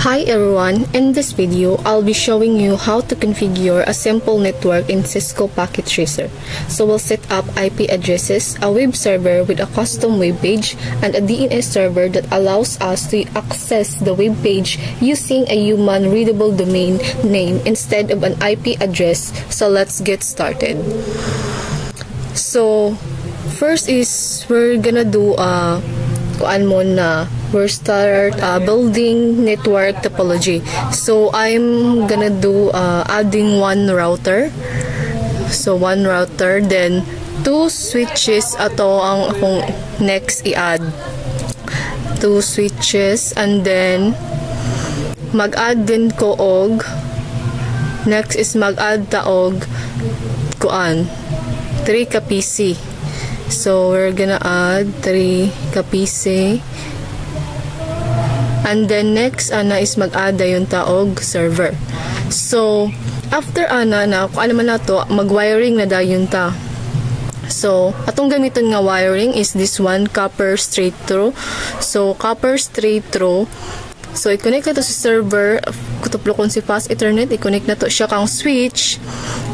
Hi everyone, in this video, I'll be showing you how to configure a simple network in Cisco Packet Tracer. So we'll set up IP addresses, a web server with a custom web page, and a DNS server that allows us to access the web page using a human readable domain name instead of an IP address. So let's get started. So first is we're gonna do we'll start building network topology. So I'm gonna do adding one router. So one router, then two switches ato ang akong next i-add. Two switches, and then mag-add din ko og next is mag-add ta og kuan 3 ka PC. So we're gonna add 3 ka PC. And then next ana is mag-add yung taog server. So after ana na kung ano man nato, mag-wiring na dayon ta. So atong gamiton nga wiring is this one, copper straight through. So copper straight through. So i-connect na to sa server, kutuplokon si fast ethernet, i-connect na to siya kang switch,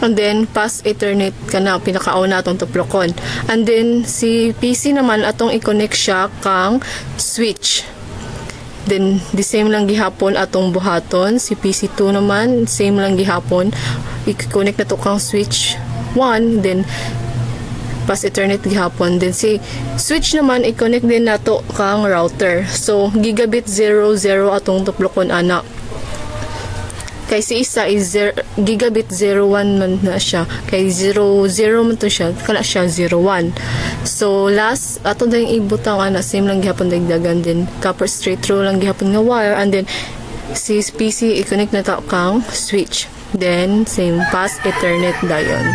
and then fast ethernet ka na pinakauna atong tuplokon. And then si PC naman atong i-connect siya kang switch. Then the same lang gihapon atong buhaton. Si PC2 naman same lang gihapon, i-connect na to kang switch 1, then fast ethernet gihapon. Then si switch naman i-connect din nato kang router. So gigabit 00 atong tuplokon ana. Kay si isa is gigabit 01 man na siya. Kay 00 man to siya, kana siya 01. So last ato dang ibutang ana, same lang gihapon dagdagan din. Copper straight through lang gihapon nga wire, and then si PC i-connect na ta kang switch. Then same fast ethernet dayon.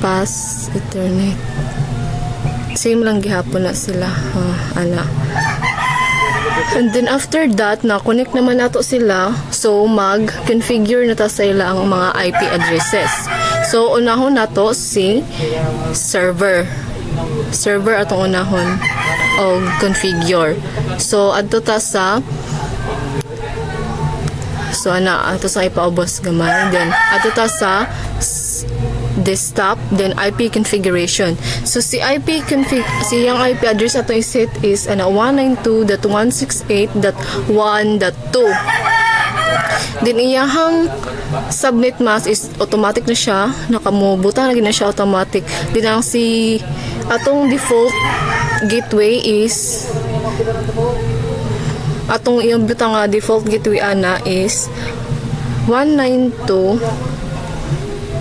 Fast ethernet. Same lang gihapon na sila. Ana. And then after that, na-connect naman nato sila. So mag-configure na ta sa ila ang mga IP addresses. So unahon nato si server. Server atong unahon o configure. So adto ta sa ato sa ipaubos gamay. Then adto ta sa desktop, then IP configuration. So si yung IP address ato i-set is 192.168.1.2. Then iyahang subnet mask is automatic na siya, nakamubutan na gina siya automatic. Then ang si atong default gateway is atong iyang butang nga default gateway ana is 192.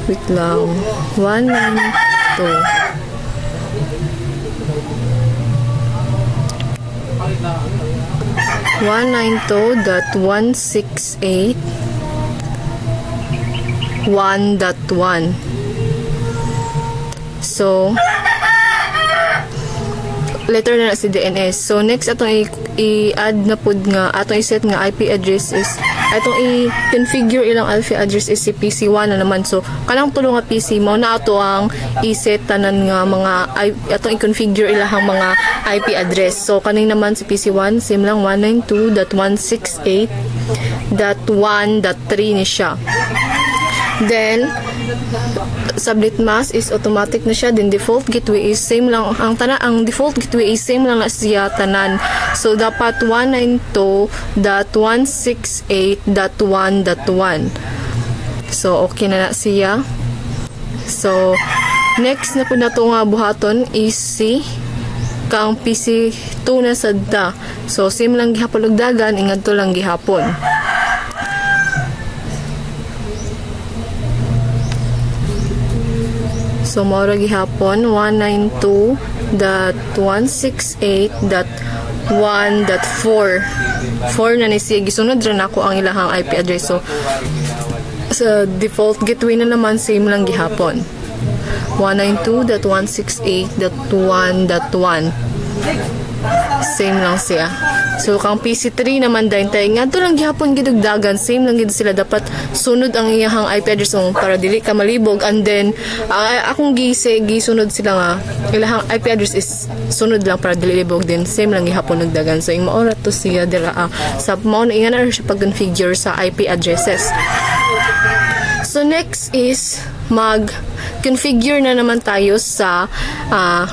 Wait lang. 192.168.1.1. So letter na si DNS. So next atong i-add na pud nga atong i-set nga IP address is atong i-configure ilang IP address is si PC1 na naman. So kanang tulo nga PC mo na ato ang i-set tanan nga mga atong i-configure ilang mga IP address. So kaning naman si PC1 same lang 192.168.1.3 ni siya. Then subnet mask is automatic na siya. Then default gateway is same lang ang default gateway is same lang na siya tanan. So dapat 192.168.1.1. So okay na siya. So next na po na to nga buhaton is si kang PC2 na sadda. So same lang gihapon og dagan, ingadto lang gihapon. So mao ra gihapon 192.168.1.4. 4 na ni siya, gisunod ra nako ang ilahang IP address. So sa default gateway na naman same lang gihapon 192.168.1.1. same lang siya. So kang PC3 naman dayon tay ngadto lang gihapon gidugdagan, same lang gid sila, dapat sunod ang iyahang IP address para dili ka malibog. And then akong gisunod sila nga ilahang IP address is sunod lang para dili libog din, same lang gihapon nagdagan. So ing maorat to siya dira sa mao na ingan na siya pag-configure sa IP addresses. So next is mag-configure na naman tayo sa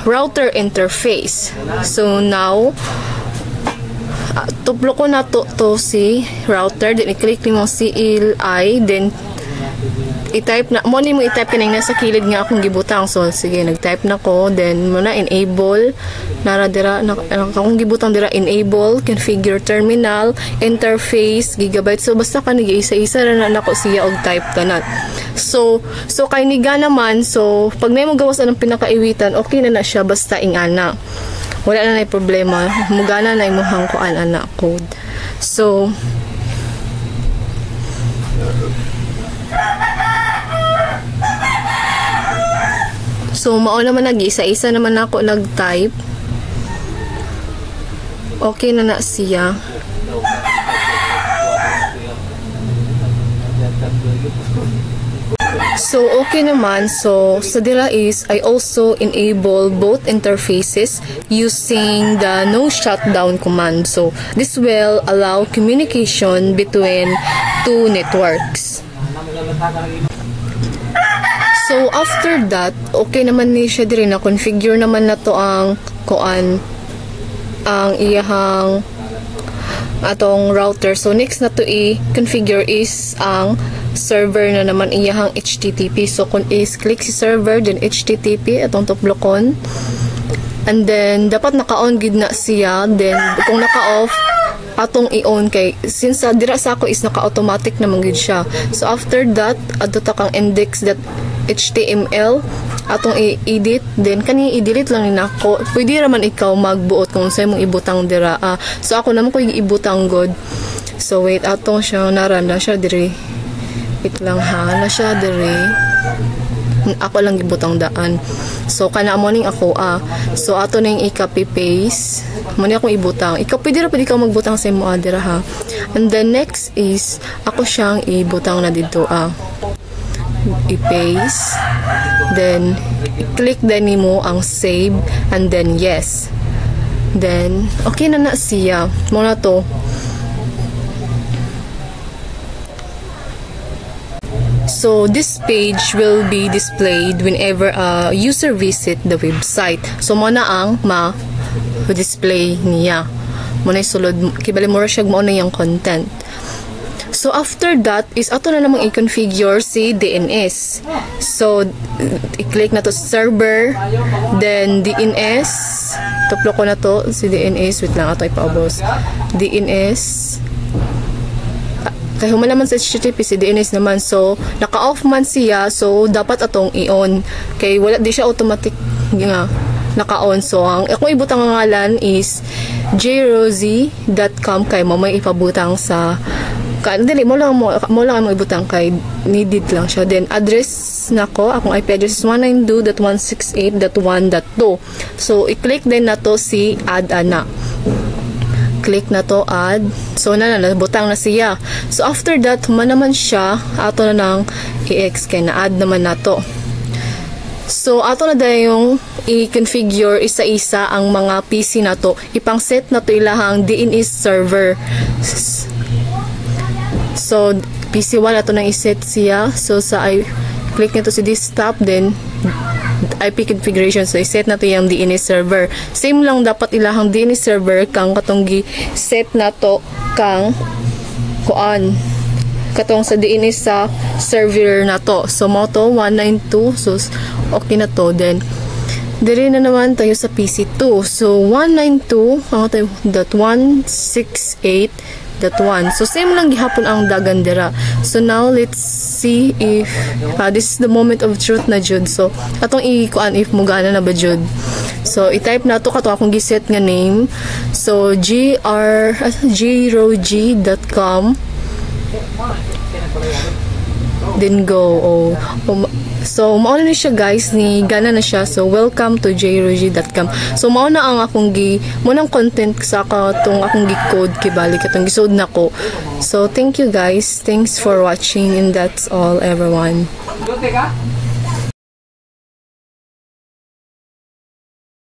router interface. So now, tuplo ko na to si router, then i-click mo CLI, then i-type na, mo i-type kanina nasa kilid nga akong gibutang. So sige, nag-type na ko, then muna enable nara dira akong gibutang dira, enable configure terminal interface gigabyte. So basta kanigi isa-isa na nako siya og type tanan. So kay niga naman, so pag may mo gawas anong pinakaiwitan, okay na siya basta ingana. Wala na problema, mugana na imuhang kuan ana code. So mao naman nag-isa-isa naman ako nag-type. Okay na siya. So okay naman. So sa dira is I also enable both interfaces using the no shutdown command. So this will allow communication between two networks. So after that, okay naman ni siya diri na configure naman na to ang kuan ang iyahang atong router. So next na to i-configure is ang server na naman iyahang HTTP. So kung is-click si server, then HTTP atong tuplokon. And then dapat naka-on gid na siya. Then kung naka-off, atong i-on kay since dira sa ako is naka-automatic naman gid siya. So after that, adto ta kang index.html atong i-edit, then kani i-delete lang ni nako. Pwede raman ikaw magbuot kung sa imong ibutang dira. So ako naman ko ibutang god. So wait, atong siya nara na siya diri. Wait lang na siya diri. Ako lang gibutang daan. So kana mo ning ako so ato ning i-copy paste. Mo ni akong ibutang. Ikaw pwede ka magbutang sa imo dira ha. And then next is ako siyang ibutang na dito i-paste. Then i-click din nimo ang save and then yes. Then okay na siya. Mo na to. So this page will be displayed whenever a user visit the website. So mo na ang ma-display niya. Mo na sulod kibali mo ra siya mo na yung content. So after that is ato na namang i-configure si DNS. So i-click na to server, then DNS. Tuplo ko na to si DNS. Wait lang, ato ipaubos. DNS. Kaya humalaman sa HTTP si DNS naman. So naka-off man siya. So dapat atong i-on. Kay wala di siya automatic nga naka-on. So ang akong ibutang ngalan is jrozy.com kay mo may ipabutang sa dili mo lang mo ibutang kay needed lang siya. Then address nako, akong IP address is 192.168.1.2. So i-click din na to si add ana. Click na to add. So nabutang na siya. So after that man naman siya ato na nang i-ex kay na add naman na to. So ato na dayong i-configure isa-isa ang mga PC na to. Ipang set na to ilahang DNS server. So PC1 ato nang i-set siya. So sa click nito si desktop, then IP configuration. So i-set na to yung DNS server. Same lang dapat ilahang DNS server kang katong gi-set na to kang kuan katong sa DNS sa server na to. So mo to 192. So okay na to. Then diri na naman tayo sa PC2. So 192.168.1. So same lang gihapon ang dagan dira. So now let's see if this is the moment of truth na jud. So atong i-kuan if mugana na ba jud. So i-type na to kato akong giset nga name. So jrogy.com. then go. So mao na siya guys, ni gana na siya. So welcome to jrogie.com. So mao na ang akong mo nang content sa katong akong gi-code kibali katong gisod nako. So thank you guys, thanks for watching, and that's all everyone.